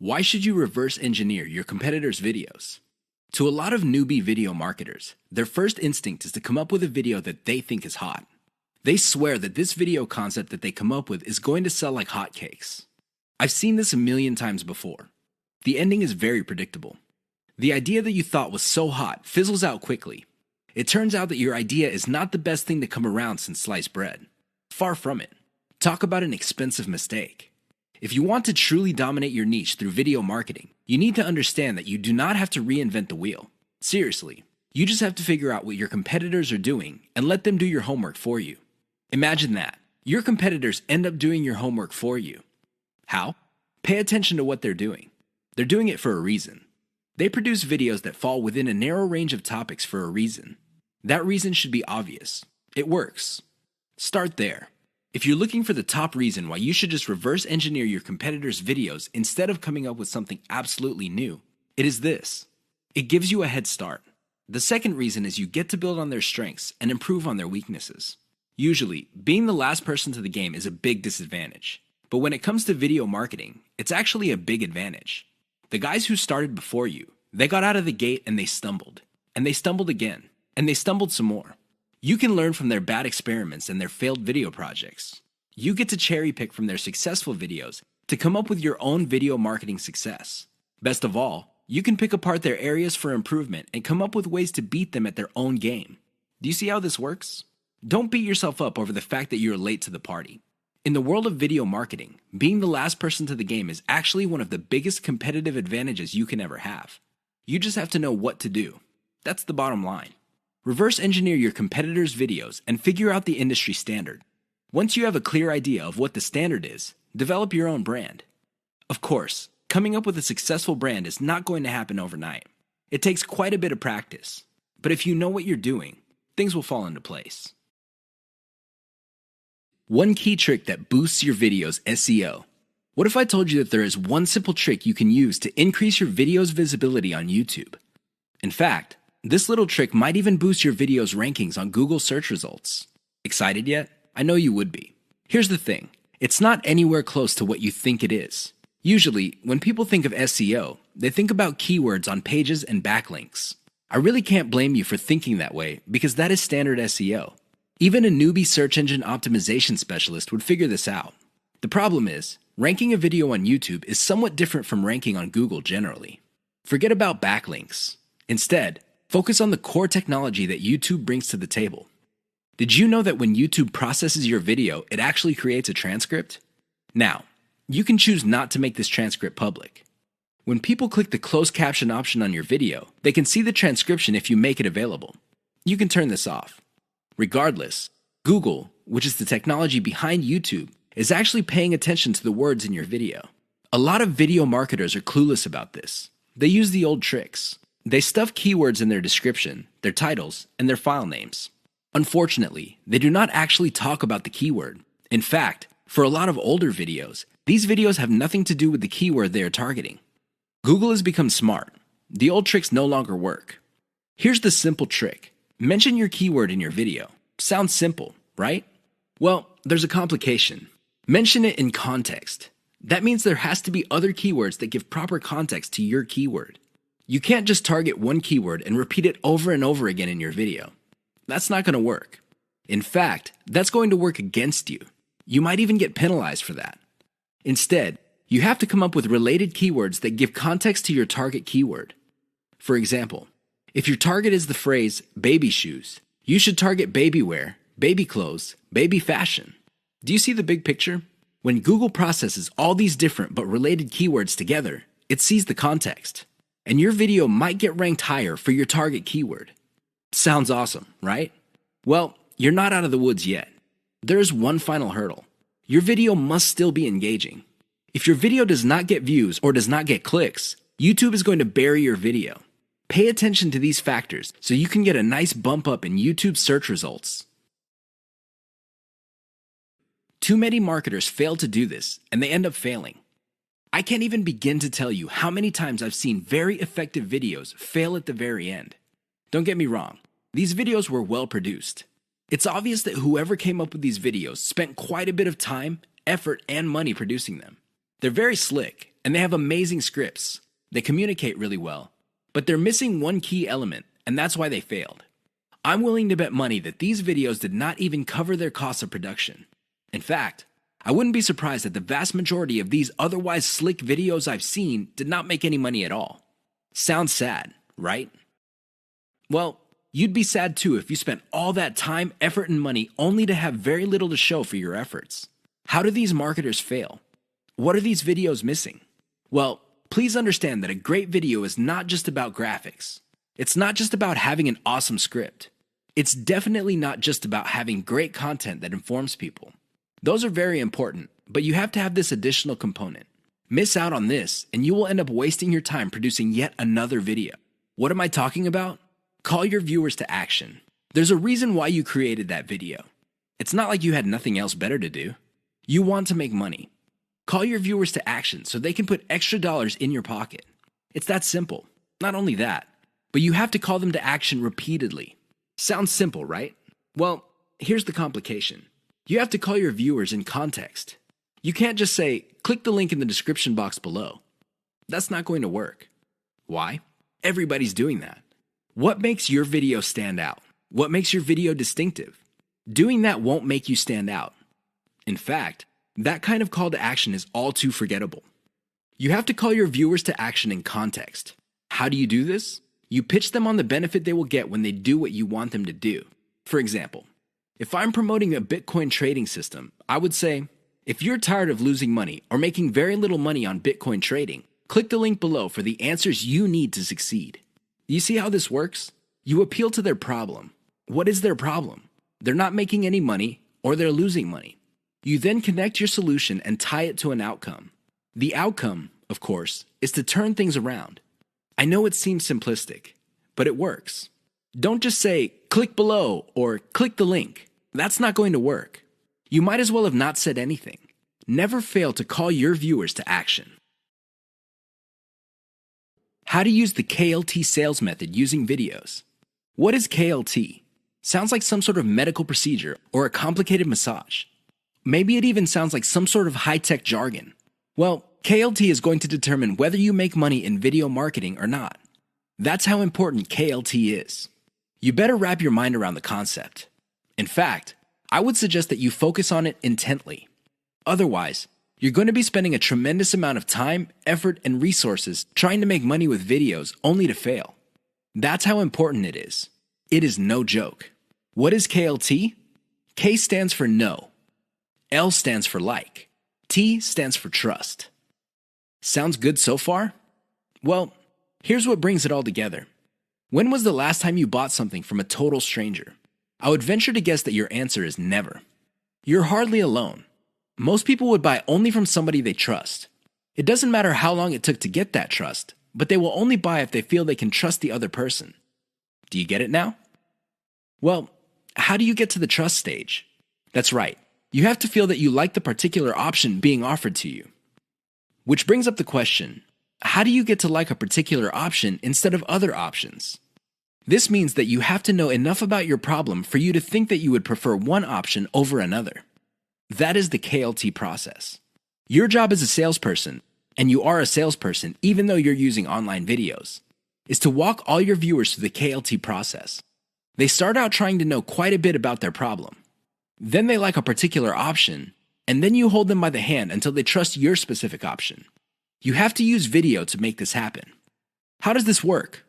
Why should you reverse engineer your competitors' videos? To a lot of newbie video marketers, their first instinct is to come up with a video that they think is hot. They swear that this video concept that they come up with is going to sell like hotcakes. I've seen this a million times before. The ending is very predictable. The idea that you thought was so hot fizzles out quickly. It turns out that your idea is not the best thing to come around since sliced bread. Far from it. Talk about an expensive mistake. If you want to truly dominate your niche through video marketing, you need to understand that you do not have to reinvent the wheel. Seriously, you just have to figure out what your competitors are doing and let them do your homework for you. Imagine that. Your competitors end up doing your homework for you. How? Pay attention to what they're doing. They're doing it for a reason. They produce videos that fall within a narrow range of topics for a reason. That reason should be obvious. It works. Start there. If you're looking for the top reason why you should just reverse engineer your competitors' videos instead of coming up with something absolutely new, it is this. It gives you a head start. The second reason is you get to build on their strengths and improve on their weaknesses. Usually, being the last person to the game is a big disadvantage. But when it comes to video marketing, it's actually a big advantage. The guys who started before you, they got out of the gate and they stumbled. And they stumbled again. And they stumbled some more. You can learn from their bad experiments and their failed video projects. You get to cherry pick from their successful videos to come up with your own video marketing success. Best of all, you can pick apart their areas for improvement and come up with ways to beat them at their own game. Do you see how this works? Don't beat yourself up over the fact that you're late to the party. In the world of video marketing, being the last person to the game is actually one of the biggest competitive advantages you can ever have. You just have to know what to do. That's the bottom line. Reverse engineer your competitors' videos and figure out the industry standard. Once you have a clear idea of what the standard is, develop your own brand. Of course, coming up with a successful brand is not going to happen overnight. It takes quite a bit of practice. But if you know what you're doing, things will fall into place. One key trick that boosts your video's SEO. What if I told you that there is one simple trick you can use to increase your video's visibility on YouTube? In fact, this little trick might even boost your video's rankings on Google search results. Excited yet? I know you would be. Here's the thing. It's not anywhere close to what you think it is. Usually, when people think of SEO, they think about keywords on pages and backlinks. I really can't blame you for thinking that way because that is standard SEO. Even a newbie search engine optimization specialist would figure this out. The problem is, ranking a video on YouTube is somewhat different from ranking on Google generally. Forget about backlinks. Instead, focus on the core technology that YouTube brings to the table. Did you know that when YouTube processes your video, it actually creates a transcript? Now, you can choose not to make this transcript public. When people click the closed caption option on your video, they can see the transcription if you make it available. You can turn this off. Regardless, Google, which is the technology behind YouTube, is actually paying attention to the words in your video. A lot of video marketers are clueless about this. They use the old tricks. They stuff keywords in their description, their titles, and their file names. Unfortunately, they do not actually talk about the keyword. In fact, for a lot of older videos, these videos have nothing to do with the keyword they are targeting. Google has become smart. The old tricks no longer work. Here's the simple trick. Mention your keyword in your video. Sounds simple, right? Well, there's a complication. Mention it in context. That means there has to be other keywords that give proper context to your keyword. You can't just target one keyword and repeat it over and over again in your video. That's not going to work. In fact, that's going to work against you. You might even get penalized for that. Instead, you have to come up with related keywords that give context to your target keyword. For example, if your target is the phrase baby shoes, you should target baby wear, baby clothes, baby fashion. Do you see the big picture? When Google processes all these different but related keywords together, it sees the context. And your video might get ranked higher for your target keyword. Sounds awesome, right? Well, you're not out of the woods yet. There is one final hurdle. Your video must still be engaging. If your video does not get views or does not get clicks, YouTube is going to bury your video. Pay attention to these factors so you can get a nice bump up in YouTube search results. Too many marketers fail to do this, and they end up failing. I can't even begin to tell you how many times I've seen very effective videos fail at the very end. Don't get me wrong, these videos were well produced. It's obvious that whoever came up with these videos spent quite a bit of time, effort, and money producing them. They're very slick, and they have amazing scripts. They communicate really well, but they're missing one key element, and that's why they failed. I'm willing to bet money that these videos did not even cover their costs of production. In fact, I wouldn't be surprised that the vast majority of these otherwise slick videos I've seen did not make any money at all. Sounds sad, right? Well, you'd be sad too if you spent all that time, effort, and money only to have very little to show for your efforts. How do these marketers fail? What are these videos missing? Well, please understand that a great video is not just about graphics. It's not just about having an awesome script. It's definitely not just about having great content that informs people. Those are very important, but you have to have this additional component. Miss out on this, and you will end up wasting your time producing yet another video. What am I talking about? Call your viewers to action. There's a reason why you created that video. It's not like you had nothing else better to do. You want to make money. Call your viewers to action so they can put extra dollars in your pocket. It's that simple. Not only that, but you have to call them to action repeatedly. Sounds simple, right? Well, here's the complication. You have to call your viewers in context. You can't just say, click the link in the description box below. That's not going to work. Why? Everybody's doing that. What makes your video stand out? What makes your video distinctive? Doing that won't make you stand out. In fact, that kind of call to action is all too forgettable. You have to call your viewers to action in context. How do you do this? You pitch them on the benefit they will get when they do what you want them to do. For example, if I'm promoting a Bitcoin trading system, I would say, if you're tired of losing money or making very little money on Bitcoin trading, click the link below for the answers you need to succeed. You see how this works? You appeal to their problem. What is their problem? They're not making any money or they're losing money. You then connect your solution and tie it to an outcome. The outcome, of course, is to turn things around. I know it seems simplistic, but it works. Don't just say, click below or click the link. That's not going to work. You might as well have not said anything. Never fail to call your viewers to action. How to use the KLT sales method using videos. What is KLT? Sounds like some sort of medical procedure or a complicated massage. Maybe it even sounds like some sort of high-tech jargon. Well, KLT is going to determine whether you make money in video marketing or not. That's how important KLT is. You better wrap your mind around the concept. In fact, I would suggest that you focus on it intently. Otherwise, you're going to be spending a tremendous amount of time, effort, and resources trying to make money with videos only to fail. That's how important it is. It is no joke. What is KLT? K stands for no. L stands for like. T stands for trust. Sounds good so far? Well, here's what brings it all together. When was the last time you bought something from a total stranger? I would venture to guess that your answer is never. You're hardly alone. Most people would buy only from somebody they trust. It doesn't matter how long it took to get that trust, but they will only buy if they feel they can trust the other person. Do you get it now? Well, how do you get to the trust stage? That's right. You have to feel that you like the particular option being offered to you. Which brings up the question, how do you get to like a particular option instead of other options? This means that you have to know enough about your problem for you to think that you would prefer one option over another. That is the KLT process. Your job as a salesperson, and you are a salesperson even though you're using online videos, is to walk all your viewers through the KLT process. They start out trying to know quite a bit about their problem. Then they like a particular option, and then you hold them by the hand until they trust your specific option. You have to use video to make this happen. How does this work?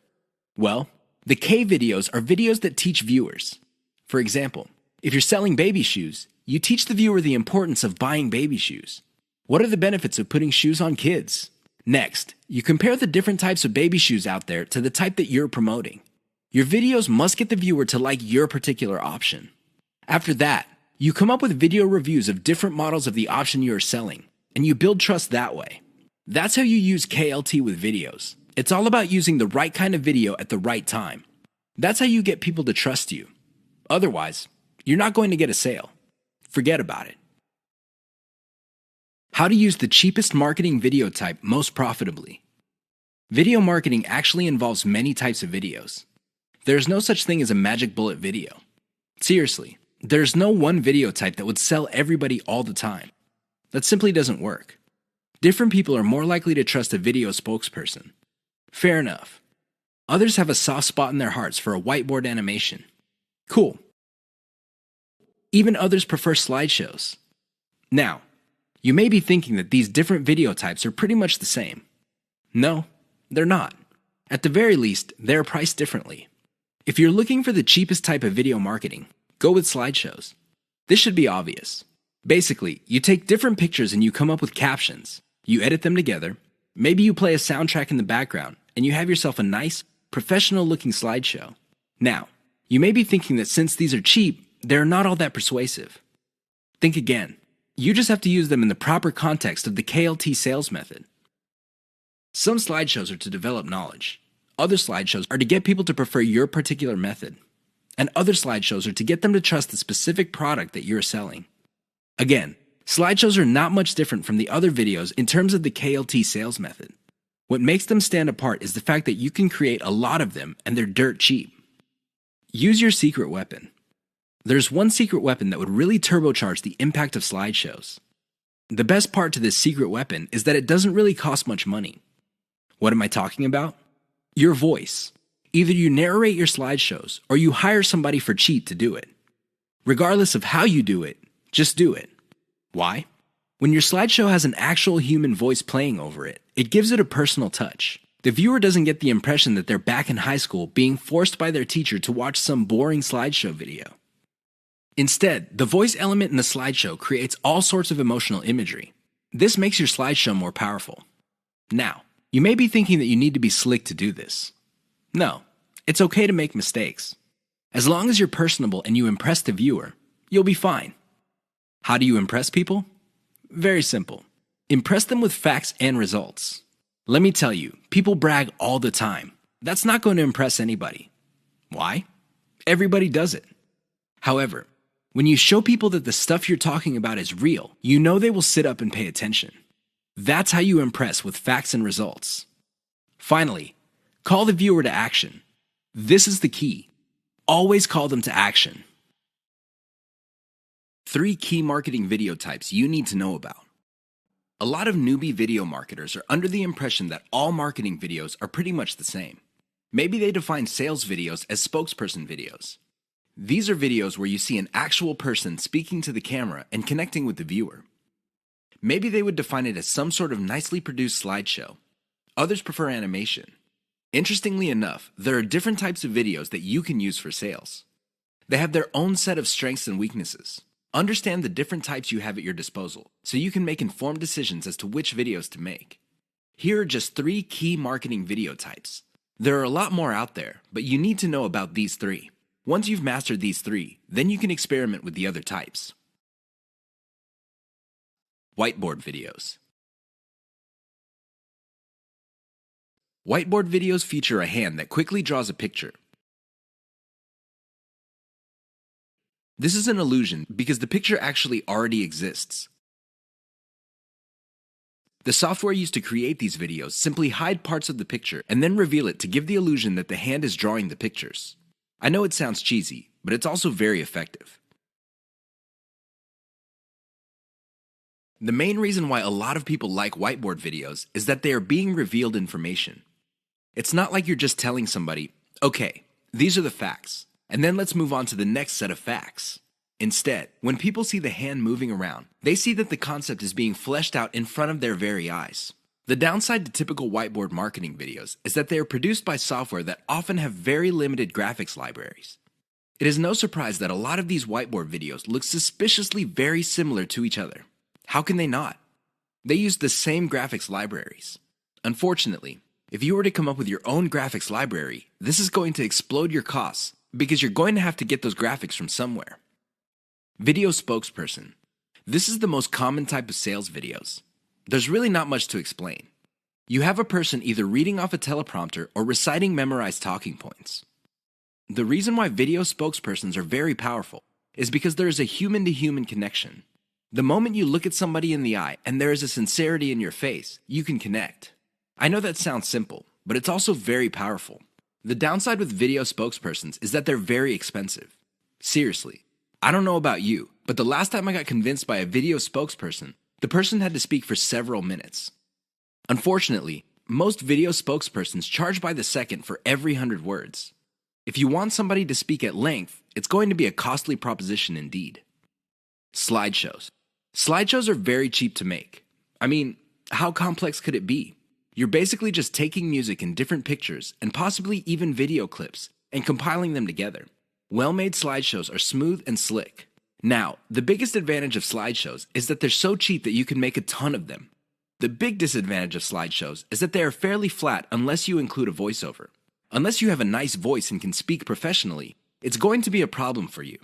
Well, the K videos are videos that teach viewers. For example, if you're selling baby shoes, you teach the viewer the importance of buying baby shoes. What are the benefits of putting shoes on kids? Next, you compare the different types of baby shoes out there to the type that you're promoting. Your videos must get the viewer to like your particular option. After that, you come up with video reviews of different models of the option you are selling, and you build trust that way. That's how you use KLT with videos. It's all about using the right kind of video at the right time. That's how you get people to trust you. Otherwise, you're not going to get a sale. Forget about it. How to use the cheapest marketing video type most profitably. Video marketing actually involves many types of videos. There's no such thing as a magic bullet video. Seriously, there's no one video type that would sell everybody all the time. That simply doesn't work. Different people are more likely to trust a video spokesperson. Fair enough. Others have a soft spot in their hearts for a whiteboard animation. Cool. Even others prefer slideshows. Now, you may be thinking that these different video types are pretty much the same. No, they're not. At the very least, they're priced differently. If you're looking for the cheapest type of video marketing, go with slideshows. This should be obvious. Basically, you take different pictures and you come up with captions. You edit them together. Maybe you play a soundtrack in the background, and you have yourself a nice, professional-looking slideshow. Now, you may be thinking that since these are cheap, they're not all that persuasive. Think again. You just have to use them in the proper context of the KLT sales method. Some slideshows are to develop knowledge. Other slideshows are to get people to prefer your particular method. And other slideshows are to get them to trust the specific product that you're selling. Again, slideshows are not much different from the other videos in terms of the KLT sales method. What makes them stand apart is the fact that you can create a lot of them and they're dirt cheap. Use your secret weapon. There's one secret weapon that would really turbocharge the impact of slideshows. The best part to this secret weapon is that it doesn't really cost much money. What am I talking about? Your voice. Either you narrate your slideshows or you hire somebody for cheap to do it. Regardless of how you do it, just do it. Why? When your slideshow has an actual human voice playing over it, it gives it a personal touch. The viewer doesn't get the impression that they're back in high school being forced by their teacher to watch some boring slideshow video. Instead, the voice element in the slideshow creates all sorts of emotional imagery. This makes your slideshow more powerful. Now, you may be thinking that you need to be slick to do this. No, it's okay to make mistakes. As long as you're personable and you impress the viewer, you'll be fine. How do you impress people? Very simple. Impress them with facts and results. Let me tell you, people brag all the time. That's not going to impress anybody. Why? Everybody does it. However, when you show people that the stuff you're talking about is real, you know they will sit up and pay attention. That's how you impress with facts and results. Finally, call the viewer to action. This is the key. Always call them to action. 3 key marketing video types you need to know about. A lot of newbie video marketers are under the impression that all marketing videos are pretty much the same. Maybe they define sales videos as spokesperson videos. These are videos where you see an actual person speaking to the camera and connecting with the viewer. Maybe they would define it as some sort of nicely produced slideshow. Others prefer animation. Interestingly enough, there are different types of videos that you can use for sales. They have their own set of strengths and weaknesses. Understand the different types you have at your disposal so you can make informed decisions as to which videos to make. Here are just 3 key marketing video types. There are a lot more out there, but you need to know about these 3. Once you've mastered these 3, then you can experiment with the other types. Whiteboard videos. Whiteboard videos feature a hand that quickly draws a picture. This is an illusion because the picture actually already exists. The software used to create these videos simply hide parts of the picture and then reveal it to give the illusion that the hand is drawing the pictures. I know it sounds cheesy, but it's also very effective. The main reason why a lot of people like whiteboard videos is that they are being revealed information. It's not like you're just telling somebody, okay, these are the facts, and then let's move on to the next set of facts. Instead, when people see the hand moving around, they see that the concept is being fleshed out in front of their very eyes. The downside to typical whiteboard marketing videos is that they are produced by software that often have very limited graphics libraries. It is no surprise that a lot of these whiteboard videos look suspiciously very similar to each other. How can they not? They use the same graphics libraries. Unfortunately, if you were to come up with your own graphics library, this is going to explode your costs because you're going to have to get those graphics from somewhere. Video spokesperson. This is the most common type of sales videos. There's really not much to explain. You have a person either reading off a teleprompter or reciting memorized talking points. The reason why video spokespersons are very powerful is because there is a human-to-human connection. The moment you look at somebody in the eye and there is a sincerity in your face, you can connect. I know that sounds simple, but it's also very powerful. The downside with video spokespersons is that they're very expensive. Seriously, I don't know about you, but the last time I got convinced by a video spokesperson The person had to speak for several minutes. Unfortunately, most video spokespersons charge by the second for every 100 words. If you want somebody to speak at length, it's going to be a costly proposition indeed. Slideshows. Slideshows are very cheap to make. I mean, how complex could it be? You're basically just taking music in different pictures and possibly even video clips and compiling them together. Well-made slideshows are smooth and slick. Now, the biggest advantage of slideshows is that they're so cheap that you can make a ton of them. The big disadvantage of slideshows is that they are fairly flat unless you include a voiceover. Unless you have a nice voice and can speak professionally, it's going to be a problem for you.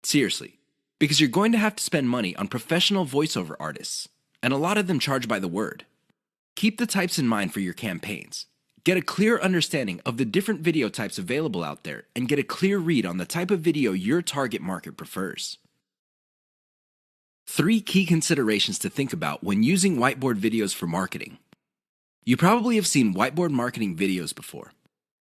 Seriously, because you're going to have to spend money on professional voiceover artists, and a lot of them charge by the word. Keep the types in mind for your campaigns. Get a clear understanding of the different video types available out there and get a clear read on the type of video your target market prefers. 3 key considerations to think about when using whiteboard videos for marketing. You probably have seen whiteboard marketing videos before.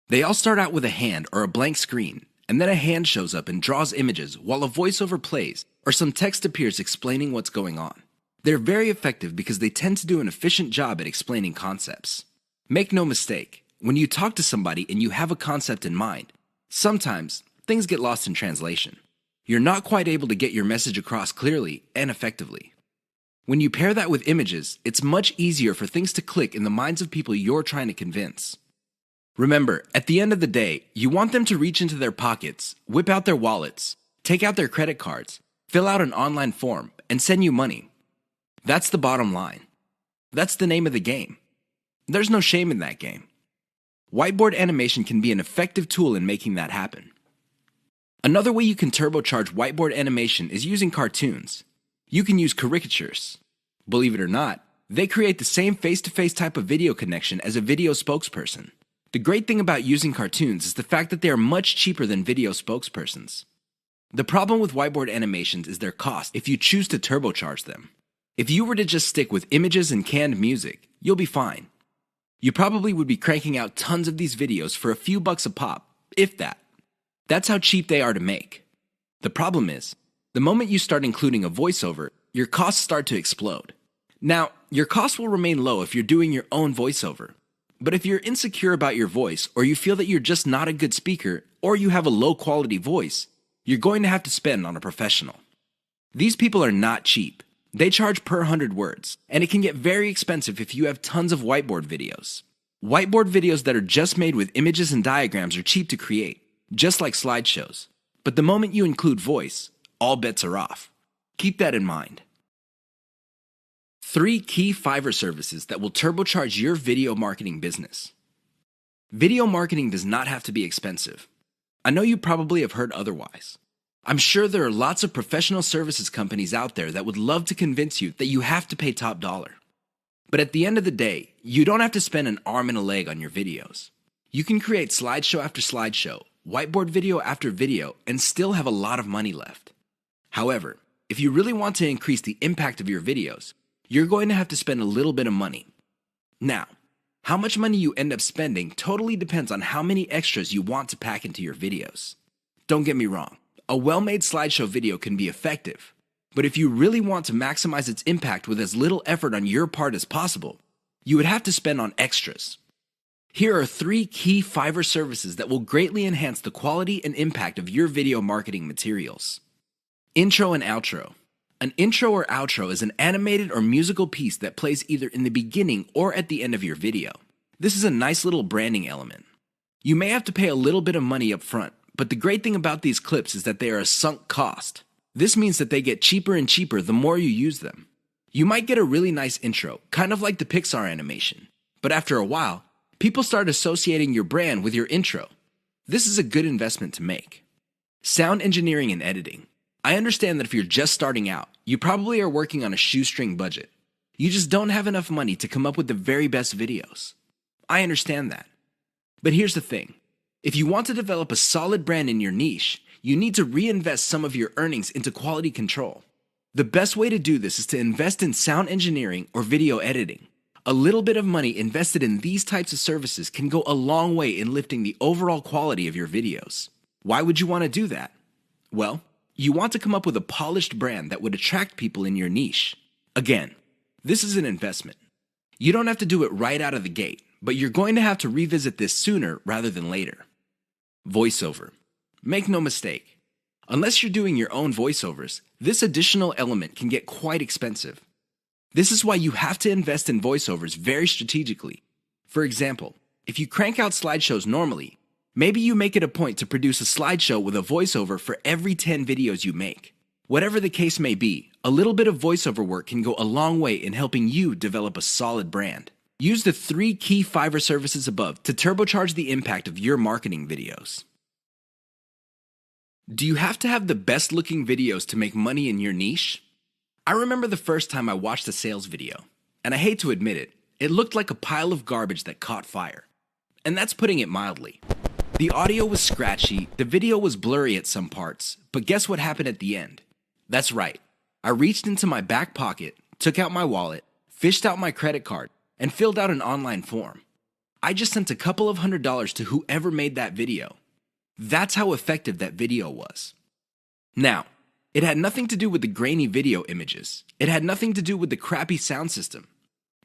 They all start out with a hand or a blank screen, and then a hand shows up and draws images while a voiceover plays or some text appears explaining what's going on. They're very effective because they tend to do an efficient job at explaining concepts. Make no mistake, when you talk to somebody and you have a concept in mind, sometimes things get lost in translation. You're not quite able to get your message across clearly and effectively. When you pair that with images, it's much easier for things to click in the minds of people you're trying to convince. Remember, at the end of the day, you want them to reach into their pockets, whip out their wallets, take out their credit cards, fill out an online form, and send you money. That's the bottom line. That's the name of the game. There's no shame in that game. Whiteboard animation can be an effective tool in making that happen. Another way you can turbocharge whiteboard animation is using cartoons. You can use caricatures. Believe it or not, they create the same face-to-face type of video connection as a video spokesperson. The great thing about using cartoons is the fact that they are much cheaper than video spokespersons. The problem with whiteboard animations is their cost if you choose to turbocharge them. If you were to just stick with images and canned music, you'll be fine. You probably would be cranking out tons of these videos for a few bucks a pop, if that. That's how cheap they are to make. The problem is, the moment you start including a voiceover, your costs start to explode. Now, your costs will remain low if you're doing your own voiceover. But if you're insecure about your voice, or you feel that you're just not a good speaker, or you have a low quality voice, you're going to have to spend on a professional. These people are not cheap. They charge per 100 words, and it can get very expensive if you have tons of whiteboard videos. Whiteboard videos that are just made with images and diagrams are cheap to create, just like slideshows. But the moment you include voice, all bets are off. Keep that in mind. 3 key Fiverr services that will turbocharge your video marketing business. Video marketing does not have to be expensive. I know you probably have heard otherwise. I'm sure there are lots of professional services companies out there that would love to convince you that you have to pay top dollar. But at the end of the day, you don't have to spend an arm and a leg on your videos. You can create slideshow after slideshow, whiteboard video after video, and still have a lot of money left. However, if you really want to increase the impact of your videos, you're going to have to spend a little bit of money. Now, how much money you end up spending totally depends on how many extras you want to pack into your videos. Don't get me wrong, a well-made slideshow video can be effective, but if you really want to maximize its impact with as little effort on your part as possible, you would have to spend on extras. Here are 3 key Fiverr services that will greatly enhance the quality and impact of your video marketing materials. Intro and outro. An intro or outro is an animated or musical piece that plays either in the beginning or at the end of your video. This is a nice little branding element. You may have to pay a little bit of money up front, but the great thing about these clips is that they are a sunk cost. This means that they get cheaper and cheaper the more you use them. You might get a really nice intro, kind of like the Pixar animation, but after a while, people start associating your brand with your intro. This is a good investment to make. Sound engineering and editing. I understand that if you're just starting out, you probably are working on a shoestring budget. You just don't have enough money to come up with the very best videos. I understand that. But here's the thing. If you want to develop a solid brand in your niche, you need to reinvest some of your earnings into quality control. The best way to do this is to invest in sound engineering or video editing. A little bit of money invested in these types of services can go a long way in lifting the overall quality of your videos. Why would you want to do that? Well, you want to come up with a polished brand that would attract people in your niche. Again, This is an investment. You don't have to do it right out of the gate, but you're going to have to revisit this sooner rather than later. Voiceover. Make no mistake. Unless you're doing your own voiceovers, this additional element can get quite expensive. This is why you have to invest in voiceovers very strategically. For example, if you crank out slideshows normally, maybe you make it a point to produce a slideshow with a voiceover for every 10 videos you make. Whatever the case may be, a little bit of voiceover work can go a long way in helping you develop a solid brand. Use the 3 key Fiverr services above to turbocharge the impact of your marketing videos. Do you have to have the best looking videos to make money in your niche? I remember the first time I watched a sales video, and I hate to admit it, it looked like a pile of garbage that caught fire. And that's putting it mildly. The audio was scratchy, the video was blurry at some parts, but guess what happened at the end? That's right. I reached into my back pocket, took out my wallet, fished out my credit card, and filled out an online form. I just sent a couple of $100s to whoever made that video. That's how effective that video was. Now, it had nothing to do with the grainy video images. It had nothing to do with the crappy sound system.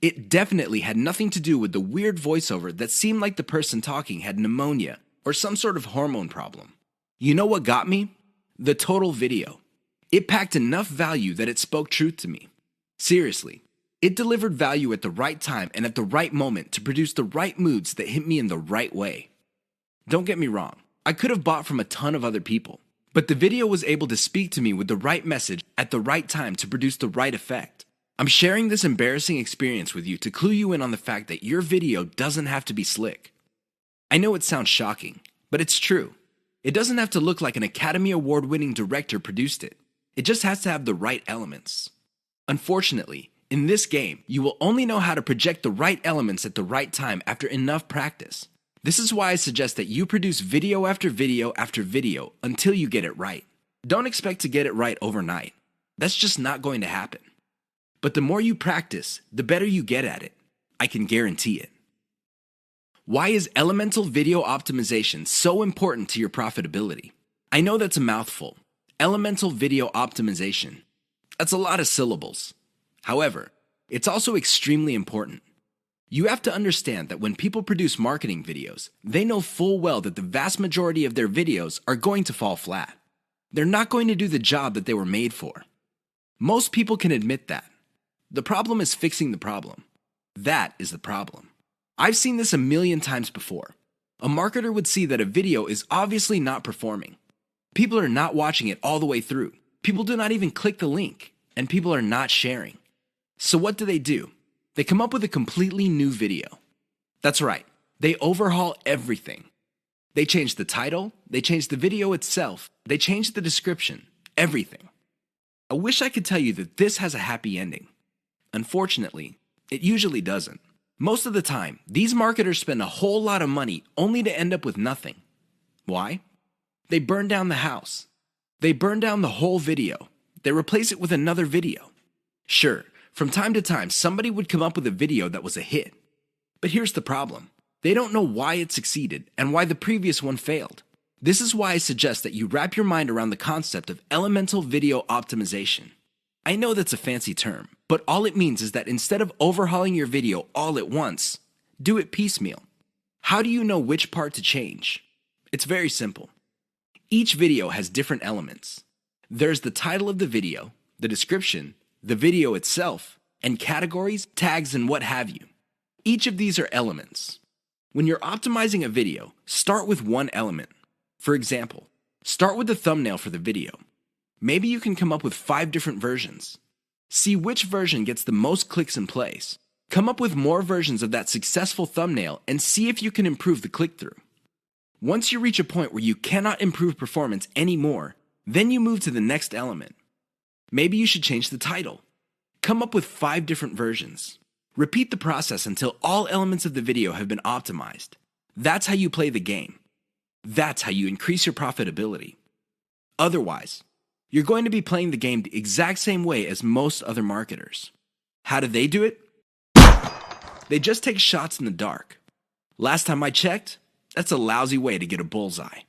It definitely had nothing to do with the weird voiceover that seemed like the person talking had pneumonia or some sort of hormone problem. You know what got me? The total video. It packed enough value that it spoke truth to me. Seriously, it delivered value at the right time and at the right moment to produce the right moods that hit me in the right way. Don't get me wrong, I could have bought from a ton of other people, but the video was able to speak to me with the right message at the right time to produce the right effect. I'm sharing this embarrassing experience with you to clue you in on the fact that your video doesn't have to be slick. I know it sounds shocking, but it's true. It doesn't have to look like an Academy Award-winning director produced it. It just has to have the right elements. Unfortunately, in this game, you will only know how to project the right elements at the right time after enough practice. This is why I suggest that you produce video after video after video until you get it right. Don't expect to get it right overnight. That's just not going to happen. But the more you practice, the better you get at it. I can guarantee it. Why is elemental video optimization so important to your profitability? I know that's a mouthful. Elemental video optimization. That's a lot of syllables. However, it's also extremely important. You have to understand that when people produce marketing videos, they know full well that the vast majority of their videos are going to fall flat. They're not going to do the job that they were made for. Most people can admit that. The problem is fixing the problem. That is the problem. I've seen this a million times before. A marketer would see that a video is obviously not performing. People are not watching it all the way through. People do not even click the link, and people are not sharing. So what do? They come up with a completely new video. That's right, they overhaul everything. They change the title, they change the video itself, they change the description, everything. I wish I could tell you that this has a happy ending. Unfortunately, it usually doesn't. Most of the time, these marketers spend a whole lot of money only to end up with nothing. Why? They burn down the house. They burn down the whole video. They replace it with another video. Sure, from time to time, somebody would come up with a video that was a hit. But here's the problem. They don't know why it succeeded and why the previous one failed. This is why I suggest that you wrap your mind around the concept of elemental video optimization. I know that's a fancy term, but all it means is that instead of overhauling your video all at once, do it piecemeal. How do you know which part to change? It's very simple. Each video has different elements. There's the title of the video, the description, the video itself, and categories, tags, and what have you. Each of these are elements. When you're optimizing a video, start with one element. For example, start with the thumbnail for the video. Maybe you can come up with 5 different versions. See which version gets the most clicks and plays. Come up with more versions of that successful thumbnail and see if you can improve the click-through. Once you reach a point where you cannot improve performance anymore, then you move to the next element. Maybe you should change the title. Come up with 5 different versions. Repeat the process until all elements of the video have been optimized. That's how you play the game. That's how you increase your profitability. Otherwise, you're going to be playing the game the exact same way as most other marketers. How do they do it? They just take shots in the dark. Last time I checked, that's a lousy way to get a bullseye.